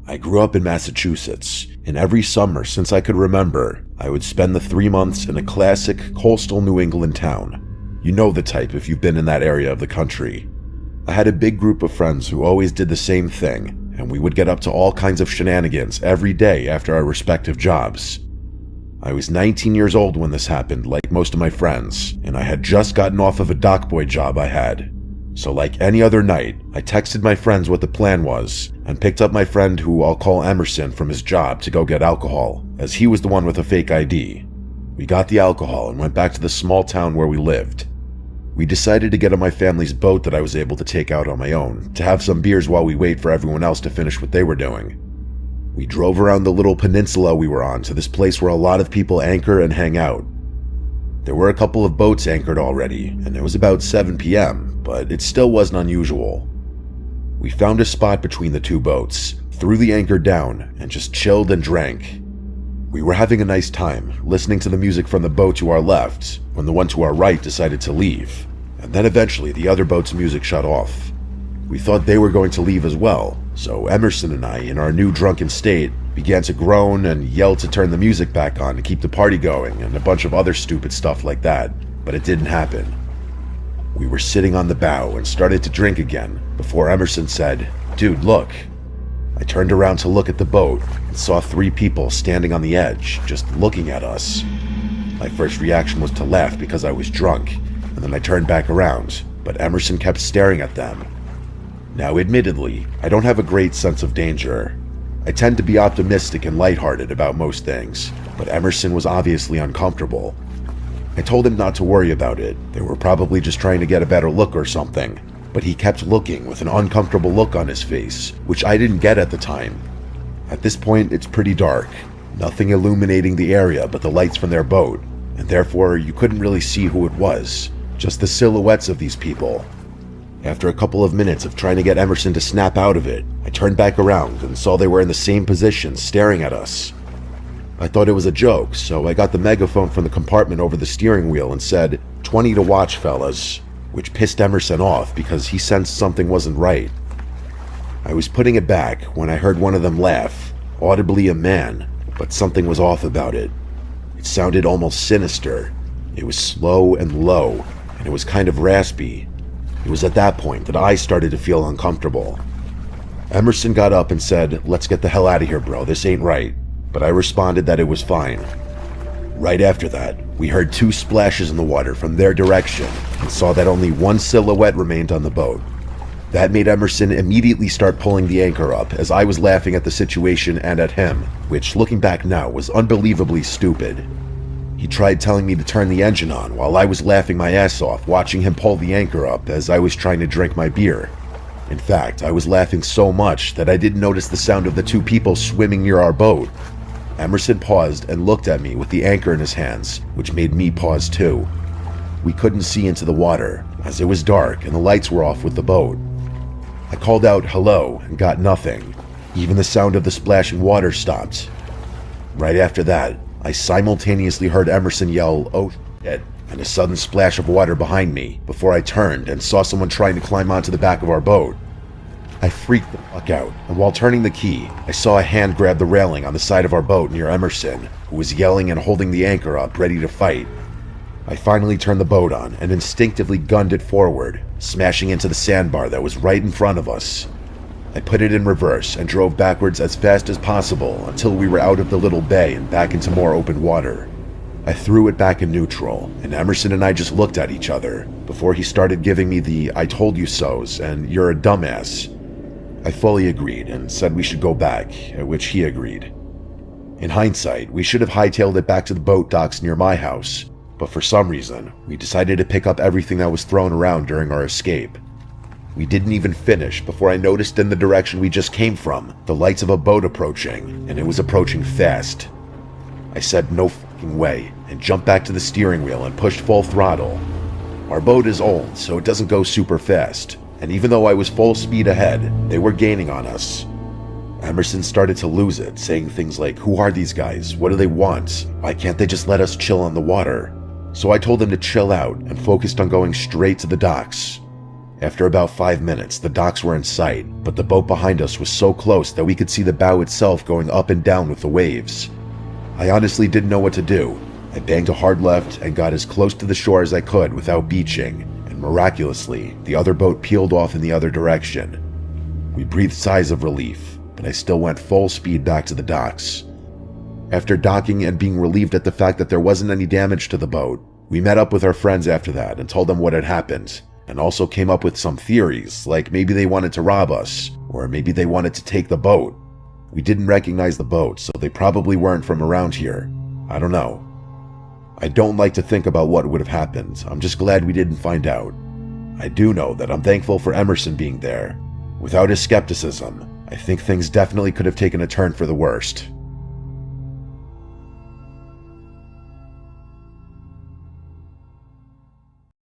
I grew up in Massachusetts, and every summer since I could remember, I would spend the 3 months in a classic coastal New England town. You know the type if you've been in that area of the country. I had a big group of friends who always did the same thing, and we would get up to all kinds of shenanigans every day after our respective jobs. I was 19 years old when this happened, like most of my friends, and I had just gotten off of a dockboy job I had. So like any other night, I texted my friends what the plan was, and picked up my friend who I'll call Emerson from his job to go get alcohol, as he was the one with a fake ID. We got the alcohol and went back to the small town where we lived. We decided to get on my family's boat that I was able to take out on my own, to have some beers while we wait for everyone else to finish what they were doing. We drove around the little peninsula we were on to this place where a lot of people anchor and hang out. There were a couple of boats anchored already, and it was about 7 p.m., but it still wasn't unusual. We found a spot between the two boats, threw the anchor down, and just chilled and drank. We were having a nice time, listening to the music from the boat to our left, when the one to our right decided to leave, and then eventually the other boat's music shut off. We thought they were going to leave as well, so Emerson and I, in our new drunken state, began to groan and yell to turn the music back on to keep the party going and a bunch of other stupid stuff like that, but it didn't happen. We were sitting on the bow and started to drink again before Emerson said, "Dude, look." I turned around to look at the boat and saw 3 people standing on the edge, just looking at us. My first reaction was to laugh because I was drunk, and then I turned back around, but Emerson kept staring at them. Now, admittedly, I don't have a great sense of danger. I tend to be optimistic and lighthearted about most things, but Emerson was obviously uncomfortable. I told him not to worry about it. They were probably just trying to get a better look or something, but he kept looking with an uncomfortable look on his face, which I didn't get at the time. At this point, it's pretty dark, nothing illuminating the area but the lights from their boat, and therefore you couldn't really see who it was, just the silhouettes of these people. After a couple of minutes of trying to get Emerson to snap out of it, I turned back around and saw they were in the same position, staring at us. I thought it was a joke, so I got the megaphone from the compartment over the steering wheel and said, "20 to watch, fellas," which pissed Emerson off because he sensed something wasn't right. I was putting it back when I heard one of them laugh, audibly a man, but something was off about it. It sounded almost sinister. It was slow and low, and it was kind of raspy. It was at that point that I started to feel uncomfortable. Emerson got up and said, "Let's get the hell out of here, bro, this ain't right," but I responded that it was fine. Right after that, we heard 2 splashes in the water from their direction and saw that only one silhouette remained on the boat. That made Emerson immediately start pulling the anchor up as I was laughing at the situation and at him, which looking back now was unbelievably stupid. He tried telling me to turn the engine on while I was laughing my ass off watching him pull the anchor up as I was trying to drink my beer. In fact, I was laughing so much that I didn't notice the sound of the 2 people swimming near our boat. Emerson paused and looked at me with the anchor in his hands, which made me pause too. We couldn't see into the water, as it was dark and the lights were off with the boat. I called out hello and got nothing. Even the sound of the splashing water stopped. Right after that, I simultaneously heard Emerson yell, "Oh shit," and a sudden splash of water behind me before I turned and saw someone trying to climb onto the back of our boat. I freaked the fuck out, and while turning the key, I saw a hand grab the railing on the side of our boat near Emerson, who was yelling and holding the anchor up, ready to fight. I finally turned the boat on and instinctively gunned it forward, smashing into the sandbar that was right in front of us. I put it in reverse and drove backwards as fast as possible until we were out of the little bay and back into more open water. I threw it back in neutral, and Emerson and I just looked at each other before he started giving me the "I told you so's" and "you're a dumbass." I fully agreed and said we should go back, at which he agreed. In hindsight, we should have hightailed it back to the boat docks near my house, but for some reason, we decided to pick up everything that was thrown around during our escape. We didn't even finish before I noticed in the direction we just came from the lights of a boat approaching, and it was approaching fast. I said no fucking way and jumped back to the steering wheel and pushed full throttle. Our boat is old, so it doesn't go super fast, and even though I was full speed ahead, they were gaining on us. Emerson started to lose it, saying things like, "Who are these guys? What do they want? Why can't they just let us chill on the water?" So I told him to chill out and focused on going straight to the docks. After about 5 minutes, the docks were in sight, but the boat behind us was so close that we could see the bow itself going up and down with the waves. I honestly didn't know what to do. I banked a hard left and got as close to the shore as I could without beaching, and miraculously, the other boat peeled off in the other direction. We breathed sighs of relief, but I still went full speed back to the docks. After docking and being relieved at the fact that there wasn't any damage to the boat, we met up with our friends after that and told them what had happened, and also came up with some theories, like maybe they wanted to rob us, or maybe they wanted to take the boat. We didn't recognize the boat, so they probably weren't from around here. I don't know. I don't like to think about what would have happened. I'm just glad we didn't find out. I do know that I'm thankful for Emerson being there. Without his skepticism, I think things definitely could have taken a turn for the worst.